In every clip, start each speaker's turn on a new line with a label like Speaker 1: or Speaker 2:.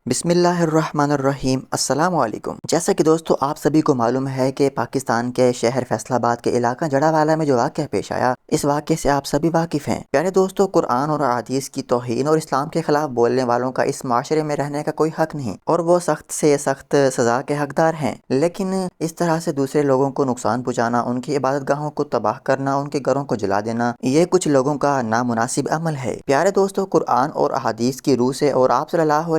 Speaker 1: بسم اللہ الرحمن الرحیم۔ السلام علیکم۔ جیسا کہ دوستو آپ سبھی کو معلوم ہے کہ پاکستان کے شہر فیصل آباد کے علاقہ جڑاوالا میں جو واقعہ پیش آیا، اس واقعے سے آپ سبھی واقف ہیں۔ پیارے دوستو، قرآن اور احادیث کی توہین اور اسلام کے خلاف بولنے والوں کا اس معاشرے میں رہنے کا کوئی حق نہیں، اور وہ سخت سے سخت سزا کے حقدار ہیں۔ لیکن اس طرح سے دوسرے لوگوں کو نقصان پہنچانا، ان کی عبادت گاہوں کو تباہ کرنا، ان کے گھروں کو جلا دینا، یہ کچھ لوگوں کا نامناسب عمل ہے۔ پیارے دوستو، قرآن اور احادیث کی روح سے اور آپ صلی اللہ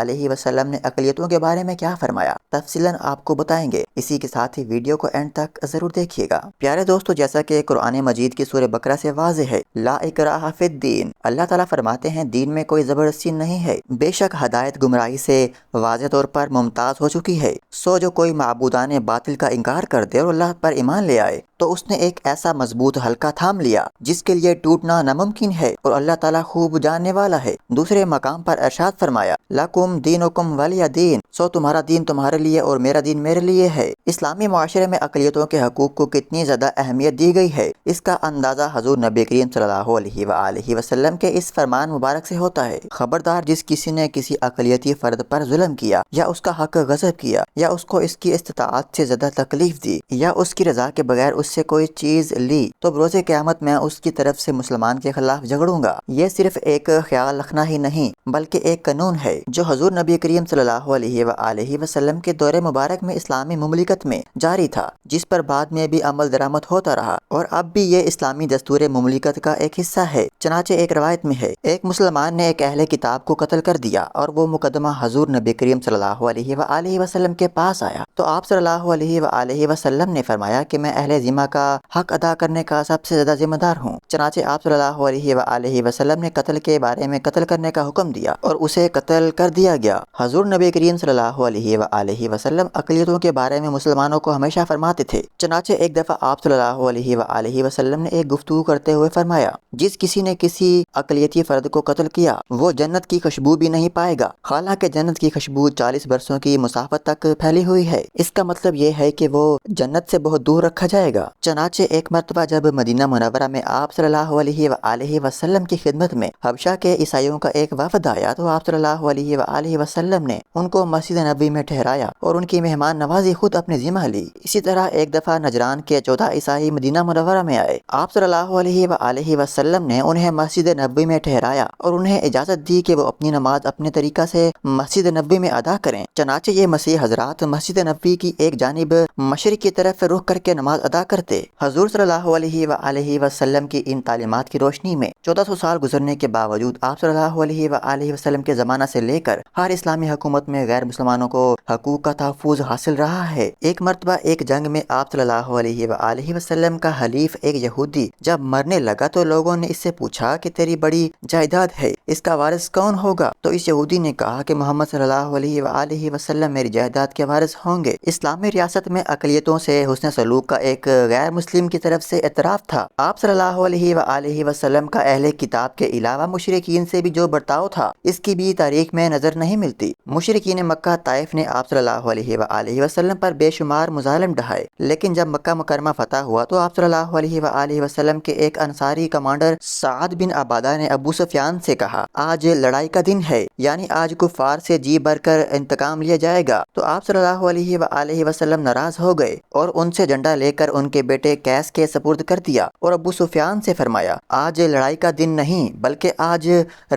Speaker 1: علیہ وسلم نے اقلیتوں کے بارے میں کیا فرمایا، تفصیلاً آپ کو بتائیں گے۔ اسی کے ساتھ ہی ویڈیو کو اینڈ تک ضرور دیکھیے گا۔ پیارے دوستو، جیسا کہ قرآن مجید کی سورہ بقرہ سے واضح ہے، لا اکراہ فی الدین، اللہ تعالیٰ فرماتے ہیں دین میں کوئی زبردستی نہیں ہے۔ بے شک ہدایت گمراہی سے واضح طور پر ممتاز ہو چکی ہے۔ سو جو کوئی معبودان باطل کا انکار کر دے اور اللہ پر ایمان لے آئے تو اس نے ایک ایسا مضبوط حلقہ تھام لیا جس کے لیے ٹوٹنا ناممکن ہے، اور اللہ تعالیٰ خوب جاننے والا ہے۔ دوسرے مقام پر ارشاد فرمایا، لکم دینکم ولی دین، سو تمہارا دین تمہارے لیے اور میرا دین میرے لیے ہے۔ اسلامی معاشرے میں اقلیتوں کے حقوق کو کتنی زیادہ اہمیت دی گئی ہے، اس کا اندازہ حضور نبی کریم صلی اللہ علیہ وسلم کے اس فرمان مبارک سے ہوتا ہے، خبردار جس کسی نے کسی اقلیتی فرد پر ظلم کیا، یا اس کا حق غصب کیا، یا اس کو اس کی استطاعت سے زیادہ تکلیف دی، یا اس کی رضا کے بغیر اس سے کوئی چیز لی، تو بروز قیامت میں اس کی طرف سے مسلمان کے خلاف جھگڑوں گا۔ یہ صرف ایک خیال رکھنا ہی نہیں بلکہ ایک قانون ہے جو حضور نبی کریم صلی اللہ علیہ وسلم کے دور مبارک میں اسلامی مملکت میں جاری تھا، جس پر بعد میں بھی عمل درآمد ہوتا رہا، اور اب بھی یہ اسلامی دستور مملکت کا ایک حصہ ہے۔ چنانچہ ایک روایت میں ہے، ایک مسلمان نے ایک اہل کتاب کو قتل کر دیا، اور وہ مقدمہ حضور نبی کریم صلی اللہ علیہ وسلم کے پاس آیا، تو آپ صلی اللہ علیہ وسلم نے فرمایا کہ میں اہل ذمہ کا حق ادا کرنے کا سب سے زیادہ ذمہ دار ہوں۔ چنانچہ آپ صلی اللہ علیہ وسلم نے قتل کے بارے میں قتل کرنے کا حکم دیا، اور اسے قتل کر دیا گیا۔ حضور نبی کریم صلی اللہ علیہ وسلم اقلیتوں کے بارے میں مسلمانوں کو ہمیشہ فرماتے تھے۔ چنانچہ ایک دفعہ آپ صلی اللہ علیہ وسلم نے ایک گفتگو کرتے ہوئے فرمایا، جس کسی نے کسی اقلیتی فرد کو قتل کیا وہ جنت کی خوشبو بھی نہیں پائے گا، حالانکہ جنت کی خوشبو 40 برسوں کی مسافت تک پھیلی ہوئی ہے۔ اس کا مطلب یہ ہے کہ وہ جنت سے بہت دور رکھا جائے گا۔ چنانچہ ایک مرتبہ جب مدینہ منورہ میں آپ صلی اللہ علیہ وسلم کی خدمت میں حبشہ کے عیسائیوں کا ایک وفد آیا، تو آپ صلی اللہ علیہ وسلم نے ان کو مسجد نبوی میں ٹھہرایا اور ان کی مہمان نوازی خود اپنے ذمہ لی۔ اسی طرح ایک دفعہ نجران کے 14 عیسائی مدینہ منورہ میں آئے، آپ صلی اللہ علیہ وسلم نے انہیں مسجد نبوی میں ٹھہرایا اور انہیں اجازت دی کہ وہ اپنی نماز اپنے طریقہ سے مسجد نبوی میں ادا کریں۔ چنانچہ یہ مسیح حضرات مسجد نبوی کی ایک جانب مشرق کی طرف رخ کر کے نماز ادا کرتے۔ حضور صلی اللہ علیہ وسلم کی ان تعلیمات کی روشنی میں 1400 سال گزرنے کے باوجود آپ صلی اللہ علیہ وسلم کے زمانہ سے لے کر ہر اسلامی حکومت میں غیر مسلمانوں کو حقوق کا تحفظ حاصل رہا ہے۔ ایک مرتبہ ایک جنگ میں آپ صلی اللہ علیہ وسلم کا حلیف ایک یہودی جب مرنے لگا تو لوگوں نے اس سے پوچھا کہ تیری بڑی جائیداد ہے، اس کا وارث کون ہوگا؟ تو اس یہودی نے کہا کہ محمد صلی اللہ علیہ وسلم میری جائیداد کے وارث ہوں گے۔ اسلامی ریاست میں اقلیتوں سے حسن سلوک کا ایک غیر مسلم کی طرف سے اعتراف تھا۔ آپ صلی اللہ علیہ وسلم کا اہل کتاب کے علاوہ مشرکین سے بھی جو برتاؤ تھا، اس کی بھی تاریخ میں نظر نہیں ملتی۔ مشرکین مکہ طائف نے آپ صلی اللہ علیہ وسلم پر بے شمار مظالم ڈھائے، لیکن جب مکہ مکرمہ فتح ہوا تو آپ صلی اللہ علیہ وسلم کے ایک انصاری کمانڈر سعد بن عبادہ نے ابو سفیان سے کہا، آج لڑائی کا دن ہے، یعنی آج کفار سے جی بھر کر انتقام لیا جائے گا۔ تو آپ صلی اللہ علیہ وسلم ناراض ہو گئے اور ان سے جھنڈا لے کر ان کے بیٹے قیس کے سپرد کر دیا، اور ابو سفیان سے فرمایا، آج لڑائی کا دن نہیں بلکہ آج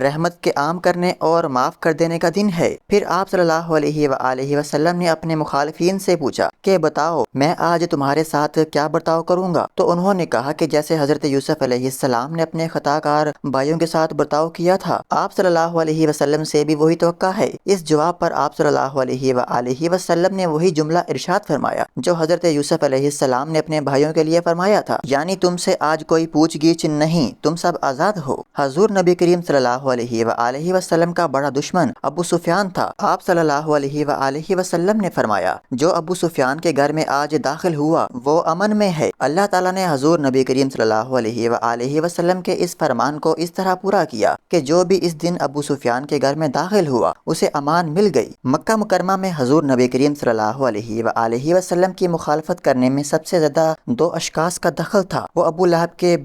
Speaker 1: رحمت کے عام کرنے اور معاف کر دینے کا دن ہے۔ پھر آپ صلی اللہ علیہ وسلم نے اپنے مخالفین سے پوچھا کہ بتاؤ میں آج تمہارے ساتھ کیا برتاؤ کروں گا؟ تو انہوں نے کہا کہ جیسے حضرت یوسف علیہ السلام نے اپنے خطا کار بھائیوں کے ساتھ برتاؤ کیا تھا، آپ صلی اللہ علیہ وسلم سے بھی وہی توقع ہے۔ اس جواب پر آپ صلی اللہ علیہ وسلم نے وہی جملہ ارشاد فرمایا جو حضرت یوسف علیہ السلام نے اپنے بھائیوں کے لیے فرمایا تھا، یعنی تم سے آج کوئی پوچھ گچھ نہیں، تم سب آزاد ہو۔ حضور نبی کریم صلی اللہ علیہ وسلم کا بڑا دشمن ابو سفیان تھا۔ آپ صلی اللہ علیہ وسلم نے فرمایا، جو ابو سفیان کے گھر میں آج داخل ہوا وہ امن میں ہے۔ اللہ تعالیٰ نے حضور نبی کریم صلی اللہ علیہ وسلم کے اس فرمان کو اس طرح پورا کیا کہ جو بھی اس دن ابو سفیان کے گھر میں داخل ہوا اسے امان مل گئی۔ مکہ مکرمہ میں حضور نبی کریم صلی اللہ علیہ وسلم کی مخالفت کرنے میں سب سے زیادہ دو اشخاص کا دخل تھا، وہ ابو لہب کے